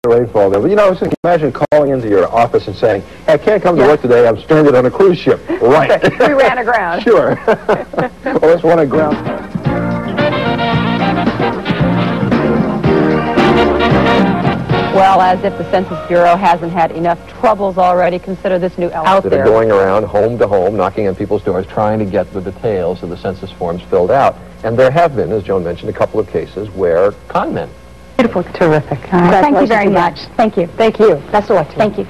rainfall there. But, you know, just imagine calling into your office and saying, hey, I can't come to work today. I'm stranded on a cruise ship. Right. We ran aground. Sure. Well, let's run aground. Well, as if the Census Bureau hasn't had enough troubles already, consider this new element out that there. are going around home to home, knocking on people's doors, trying to get the details of the census forms filled out. And there have been, as Joan mentioned, a couple of cases where con men. Beautiful. Terrific. Thank you very much. Thank you. Thank you. Best of luck to you. Thank you.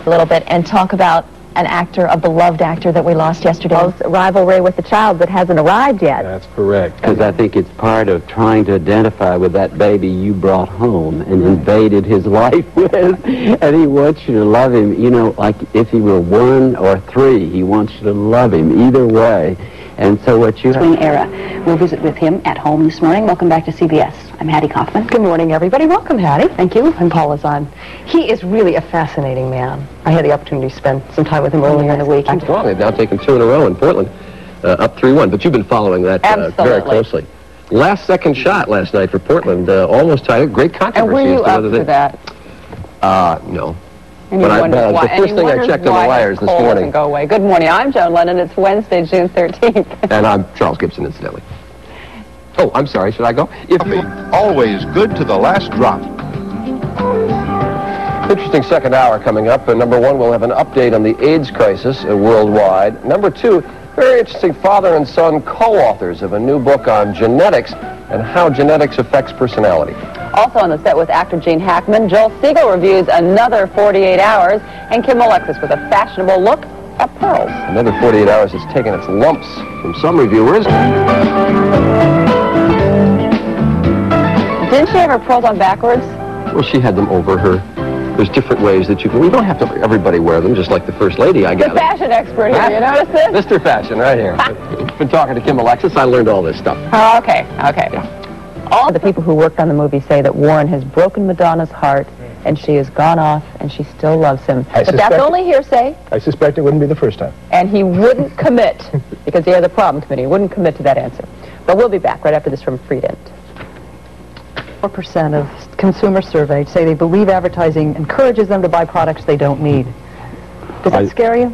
A little bit and talk about an actor, a beloved actor that we lost yesterday. Well, rivalry with the child that hasn't arrived yet. That's correct. Because I think it's part of trying to identify with that baby you brought home and invaded his life with, and he wants you to love him. You know, like if he were 1 or 3, he wants you to love him either way. And so what you Swing era. We'll visit with him at home this morning. Welcome back to CBS. I'm Hattie Kaufman. Good morning, everybody. Welcome, Hattie. Thank you. I'm Paula Zahn. He is really a fascinating man. I had the opportunity to spend some time with him earlier in the week. Well, they've now taken 2 in a row in Portland, up 3-1. But you've been following that very closely. Last second shot last night for Portland, almost tied. Great controversy. And were you up for that? No. And But you wondered why, the first thing I checked on the wires this morning. Go away. Good morning. I'm Joan Lennon. It's Wednesday, June 13th. And I'm Charles Gibson, incidentally. Oh, I'm sorry. Should I go? Always good to the last drop. Interesting second hour coming up. Number 1, we'll have an update on the AIDS crisis worldwide. Number 2, very interesting father and son co-authors of a new book on genetics and how genetics affects personality. Also on the set with actor Gene Hackman, Joel Siegel reviews another 48 Hours, and Kim Alexis with a fashionable look at pearls. Another 48 Hours has taken its lumps from some reviewers. Didn't she have her pearls on backwards? Well, she had them over her. There's different ways that you can. We don't have to everybody wear them, just like the First Lady, I The gather. fashion expert here, you notice this? Mr. Fashion, right here. Been talking to Kim Alexis. I learned all this stuff. Oh, okay. All the people who worked on the movie say that Warren has broken Madonna's heart, and she has gone off, and she still loves him. But that's only hearsay, I suspect it wouldn't be the first time. and he wouldn't commit, because he had the problem committee. He wouldn't commit to that answer. But we'll be back right after this from Freedent. 4% of consumers surveyed say they believe advertising encourages them to buy products they don't need. Does that scare you?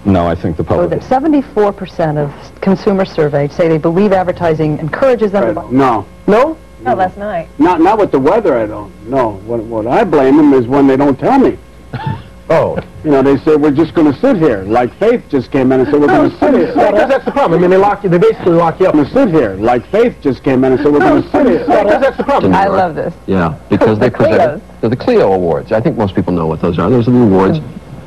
No, I think the Or that 74% of consumers surveyed say they believe advertising encourages them to buy... No. No? No, last night. Not with the weather, I don't. No. What I blame them is when they don't tell me. Oh. You know, they say, we're just going to sit here. Like Faith just came in and said, we're going to sit here. Because that's the problem. I mean, they basically lock you up. We're going to sit here. Like Faith just came in and said, we're going to sit here. Because that's the problem. I love this. Yeah, because they presented the Clio Awards. I think most people know what those are. Those are the awards.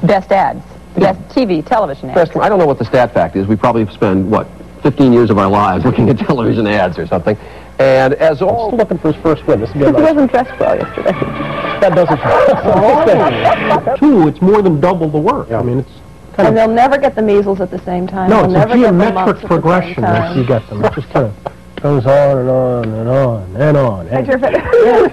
Best ads. Best TV, television ads. I don't know what the stat fact is. We probably spend, 15 years of our lives looking at television ads or something. And as all... Still looking for his first win. This He wasn't dressed well yesterday. That doesn't... Two, it's more than double the work. I mean, it's kind And they'll never get the measles at the same time. No, They'll it's never a get the geometric mumps at progression the same once you get them. It just kind of goes on and on and on and on. time.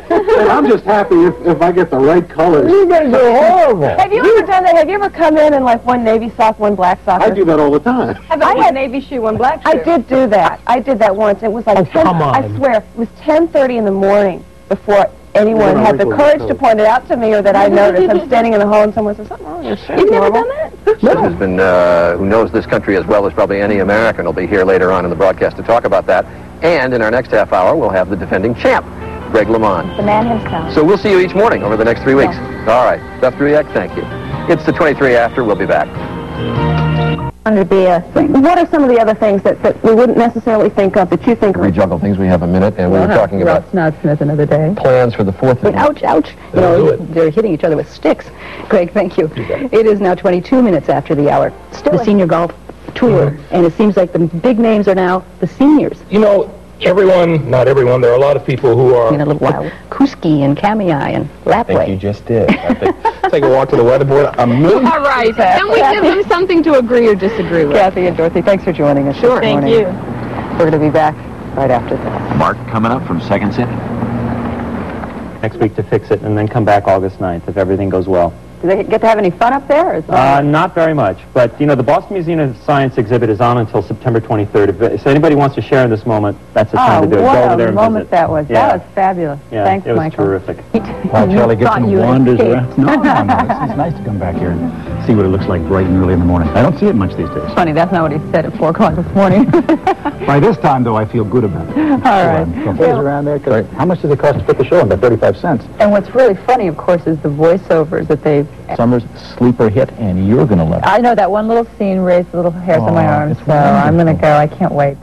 And I'm just happy if I get the right colors. You guys are horrible. Have you ever done that? Have you ever come in like one navy sock, one black sock? I do that all the time. I had navy shoe, one black shoe. I did do that. I did that once. It was like 10, come on. I swear, it was 10:30 in the morning before anyone had the courage to point it out to me or that I noticed. I'm standing in the hall and someone says, something wrong with your shirt. You've never done that? Who's been, who knows this country as well as probably any American will be here later on in the broadcast to talk about that. And in our next half hour, we'll have the defending champ, Greg LeMond. The man himself. So we'll see you each morning over the next 3 weeks. All right. Beth Druyak, thank you. It's the 23 after. We'll be back. To be a thing. What are some of the other things that we wouldn't necessarily think of that you think We juggle things. We have a minute, and we were talking about Snodsmith another day. plans for the 4th of Ouch, ouch. You know, they're hitting each other with sticks. Greg, thank you. It is now 22 minutes after the hour. The senior golf tour, and it seems like the big names are now the seniors. You know, not everyone, there are a lot of people who are... In a little while, Kuski and Kamiai and I think you Lapway. just did. I think, take a walk to the weatherboard. All right. Can we give them something to agree or disagree with? Kathy and Dorothy, thanks for joining us this morning. Thank you. We're going to be back right after this. Mark coming up from Second City. Next week to fix it, and then come back August 9th if everything goes well. Do they get to have any fun up there? Or is not very much, but you know, the Boston Museum of Science exhibit is on until September 23rd. If anybody wants to share in this moment, that's the time to do it. Go over there and moment visit. that was. Yeah. That was fabulous. Yeah, Thanks, it was Michael. terrific. While Charlie gets and wanders around. No, it's nice to come back here and see what it looks like bright and early in the morning. I don't see it much these days. Funny, that's not what he said at 4 o'clock this morning. By this time, though, I feel good about it. All right. Well, around there, 'cause how much does it cost to put the show on? About 35 cents. And what's really funny, of course, is the voiceovers that they... Summer's sleeper hit, and you're going to love it. I know that one little scene raised the little hairs on my arms, so I'm going to go. I can't wait.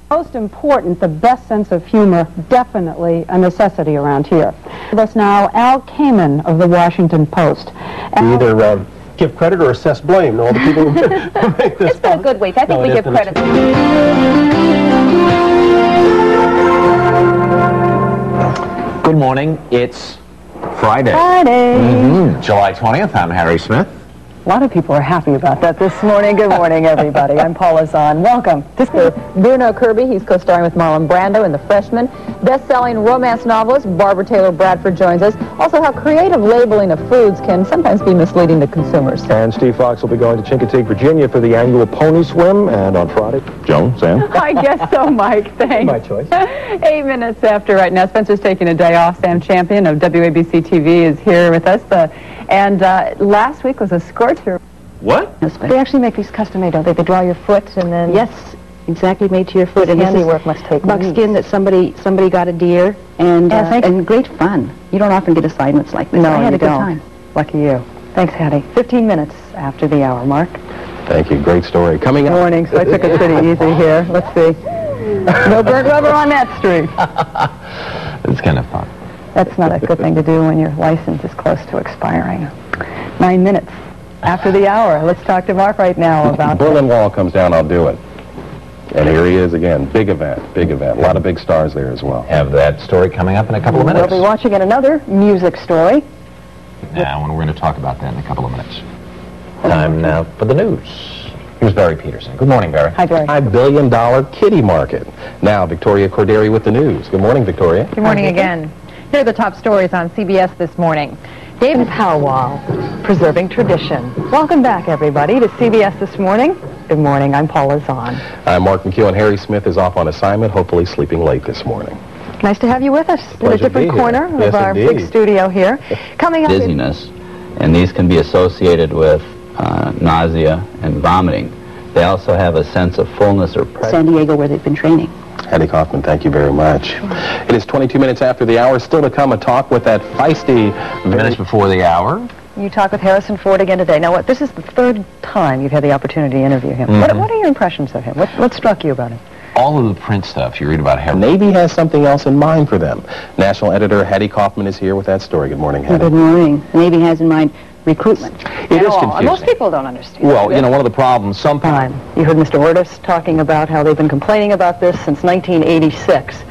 Most important, the best sense of humor, definitely a necessity around here. With us now, Al Kamen of the Washington Post. Either give credit or assess blame to all the people who make this. It's been a good week. I think we give credit. Good morning. It's Friday. July 20th. I'm Harry Smith. A lot of people are happy about that this morning. Good morning, everybody. I'm Paula Zahn. Welcome. This is Bruno Kirby. He's co-starring with Marlon Brando in The Freshman. Best-selling romance novelist Barbara Taylor Bradford joins us. Also, how creative labeling of foods can sometimes be misleading to consumers. And Steve Fox will be going to Chincoteague, Virginia for the annual pony swim. And on Friday, Joan, Sam? I guess so, Mike. Thanks. My choice. 8 minutes after right now. Spencer's taking a day off. Sam Champion of WABC TV is here with us. And last week was a scorcher. What? They actually make these custom-made, don't they? They draw your foot and then... Yes, exactly made to your foot. And handiwork must take buckskin that somebody got a deer, and great fun. You don't often get assignments like this. No, I had a good don't. time. Lucky you. Thanks, Hattie. 15 minutes after the hour. Mark? Thank you. Great story. Coming up. Morning, so I took it pretty easy here. Let's see. No burnt rubber on that street. It's kind of fun. That's not a good thing to do when your license is close to expiring. 9 minutes after the hour. Let's talk to Mark right now about... Berlin Wall comes down, I'll do it. And here he is again. Big event, big event. A lot of big stars there as well. Have that story coming up in a couple of minutes. We'll be watching at another music story. Now, and we're going to talk about that in a couple of minutes. Time now for the news. Here's Barry Peterson. Good morning, Barry. Hi, Barry. $5 billion kitty market. Now, Victoria Corderi with the news. Good morning, Victoria. Good morning again. Here are the top stories on CBS this morning. David Powell, preserving tradition. Welcome back, everybody, to CBS This Morning. Good morning. I'm Paula Zahn. I'm Mark McHugh, and Harry Smith is off on assignment, hopefully sleeping late this morning. Nice to have you with us in a Pleasure to different be here. corner Yes, of our indeed. big studio here. Coming up... Dizziness, and these can be associated with nausea and vomiting. They also have a sense of fullness or pressure. San Diego, where they've been training. Hattie Kaufman, thank you very much. It is 22 minutes after the hour. Still to come, a talk with that feisty... Minutes before the hour. You talk with Harrison Ford again today. Now, this is the third time you've had the opportunity to interview him. Mm-hmm. What are your impressions of him? What struck you about him? All of the print stuff you read about Harry. Navy has something else in mind for them. National editor Hattie Kaufman is here with that story. Good morning, Hattie. Good morning. The Navy has in mind recruitment. It is confusing. Most people don't understand. Well, you know, one of the problems, sometimes... You heard Mr. Ortis talking about how they've been complaining about this since 1986.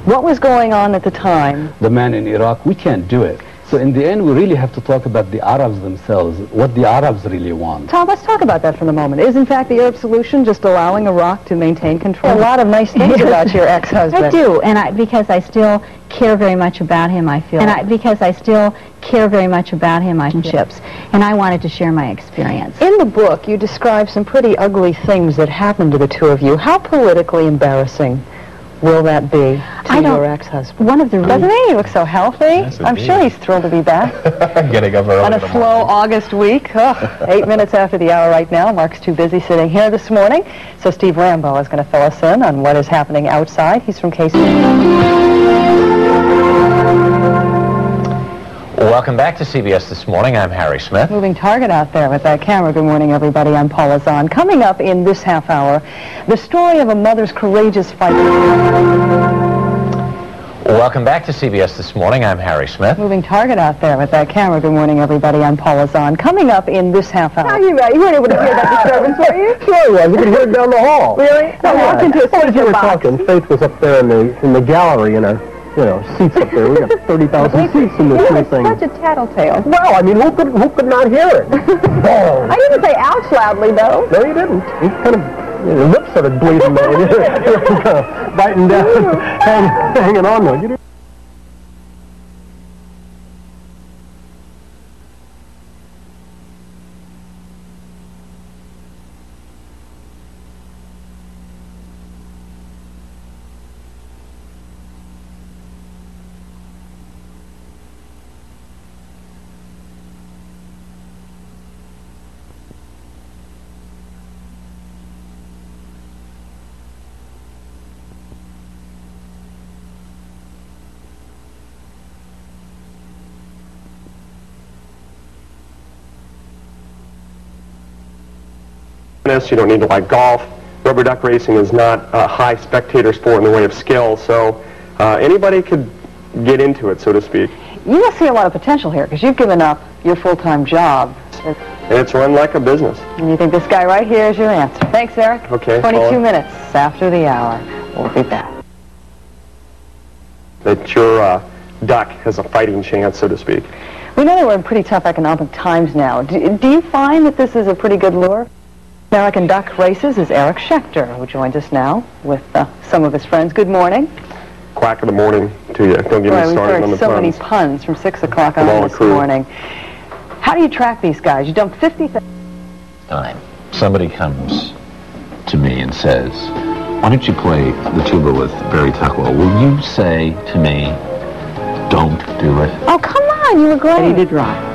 What was going on at the time? The man in Iraq, we can't do it. So in the end, we really have to talk about the Arabs themselves, what the Arabs really want. Tom, let's talk about that for the moment. Is, in fact, the Arab solution just allowing Iraq to maintain control? A lot of nice things about your ex-husband. I do, and because I still care very much about him, I feel. Because I still care very much about him, I ships, and I wanted to share my experience. In the book, you describe some pretty ugly things that happened to the two of you. How politically embarrassing will that be to your ex-husband? One of the Doesn't he? He looks so healthy. Yes, I'm sure he's thrilled to be back. Getting up early On a slow August week. 8 minutes after the hour right now. Mark's too busy sitting here this morning. So Steve Rambo is going to fill us in on what is happening outside. He's from KC. Welcome back to CBS This Morning. I'm Harry Smith. Moving target out there with that camera. Good morning, everybody. I'm Paula Zahn. Coming up in this half hour, the story of a mother's courageous fight. Welcome back to CBS This Morning. I'm Harry Smith. Moving target out there with that camera. Good morning, everybody. I'm Paula Zahn. Coming up in this half hour. You weren't able to hear that disturbance, were you? Sure I was. You could hear it down the hall. Really? I walked into a you were box. talking. Faith was up there in the gallery in our, seats up there. We got 30,000 seats in this new thing. Such a tattletale. Well, I mean, who could not hear it? Oh. I didn't say ouch loudly, though. No, you didn't. You kind of, your lips started bleeding there. Biting down, hanging on there. You don't need to like golf. Rubber duck racing is not a high spectator sport in the way of skill, so anybody could get into it, so to speak. You must see a lot of potential here because you've given up your full-time job. And it's run like a business. And you think this guy right here is your answer. Thanks, Eric. Okay. 22 minutes after the hour. We'll be back. That your duck has a fighting chance, so to speak. We know that we're in pretty tough economic times now. Do you find that this is a pretty good lure? American Duck Races is Eric Schechter, who joins us now with some of his friends. Good morning. Quack of the morning to you. Don't get me started on the so puns. many puns from 6 o'clock on this morning. How do you track these guys? You dump 50,000 time. Somebody comes to me and says, why don't you play the tuba with Barry Tuckwell? Will you say to me, don't do it? Oh, come on, you were great. Ready to drive.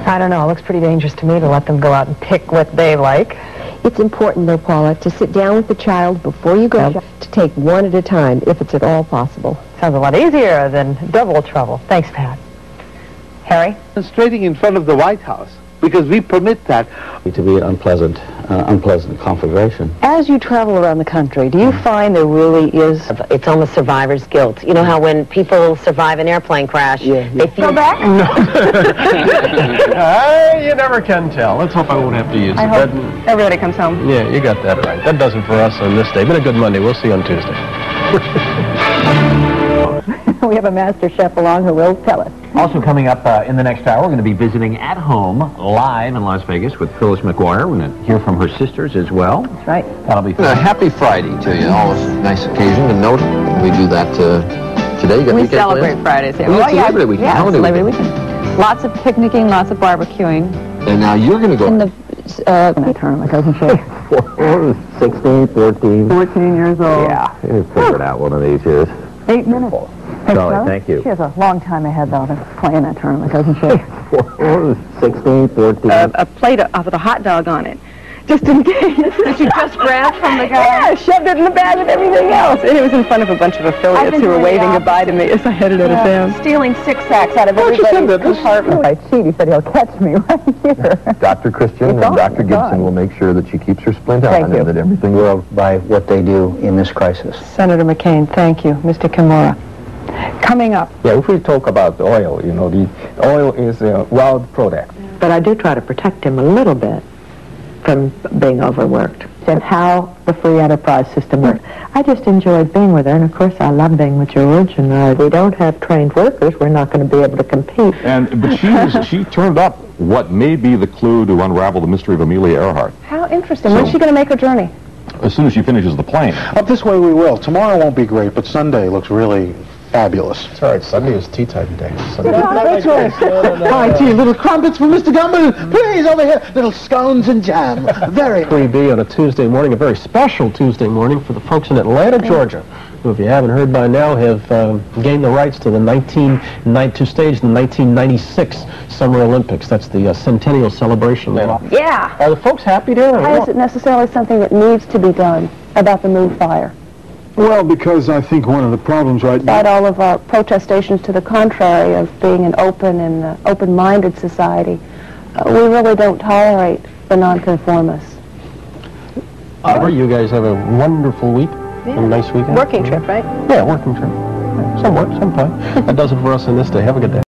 I don't know. It looks pretty dangerous to me to let them go out and pick what they like. It's important, though, Paula, to sit down with the child before you go to take one at a time, if it's at all possible. Sounds a lot easier than double trouble. Thanks, Pat. Harry? Demonstrating in front of the White House, because we permit that. To be an unpleasant conflagration. As you travel around the country, do you find there really is... It's almost survivor's guilt. You know how when people survive an airplane crash, they feel... Go back? You never can tell. Let's hope I won't have to use it. I hope everybody comes home. Yeah, you got that right. That does it for us on this day. Been a good Monday. We'll see you on Tuesday. We have a master chef along who will tell us. Also coming up in the next hour, we're going to be visiting at home live in Las Vegas with Phyllis McGuire. We're going to hear from her sisters as well. That's right. That'll be fun. Happy Friday to you. Always a nice occasion to note. We do that today. You got We celebrate Fridays here. It's Celebrity Weekend. Yeah, Holiday Celebrity Weekend. Weekend. Lots of picnicking, lots of barbecuing. And now you're going to go... In the... I turn my cousin Shay. 16, 14. 14 years old. Yeah, you figured out one of these years. 8 minutes. Charlie, thank you. She has a long time ahead, though, to playing that tournament, doesn't she? 16, 14. A plate with a hot dog on it, just in case. That you just grabbed from the guy? Yeah, shoved it in the bag with everything else. And it was in front of a bunch of affiliates who were waving goodbye to me as I headed out of town. Stealing 6 sacks out of everybody's compartment. I cheat. He said he'll catch me right here. Dr. Christian and Dr. Gibson will make sure that she keeps her splint on and that everything will by what they do in this crisis. Senator McCain, thank you. Mr. Kimura. Coming up. Yeah, if we talk about oil, the oil is a wild product. But I do try to protect him a little bit from being overworked. And how the free enterprise system works. I just enjoyed being with her, and of course I love being with George, and if we don't have trained workers, we're not going to be able to compete. But she turned up what may be the clue to unravel the mystery of Amelia Earhart. How interesting. When's she going to make her journey? As soon as she finishes the plane. Up this way we will. Tomorrow won't be great, but Sunday looks really fabulous. It's all right. Sunday is tea time day. That's right. Hi, tea. Little crumpets for Mr. Gumbel. Please, over here. Little scones and jam. Very. 3B on a Tuesday morning, a very special Tuesday morning for the folks in Atlanta, Georgia, who, if you haven't heard by now, have gained the rights to to stage the 1996 Summer Olympics. That's the centennial celebration. Yeah. Are the folks happy there? How is it necessarily something that needs to be done about the Moog fire? Well, because I think one of the problems right now... Despite all of our protestations to the contrary of being an open and open-minded society, we really don't tolerate the nonconformists. You guys have a wonderful week. A nice weekend. Working trip, right? Yeah, working trip. Some work, some play. That does it for us on this day. Have a good day.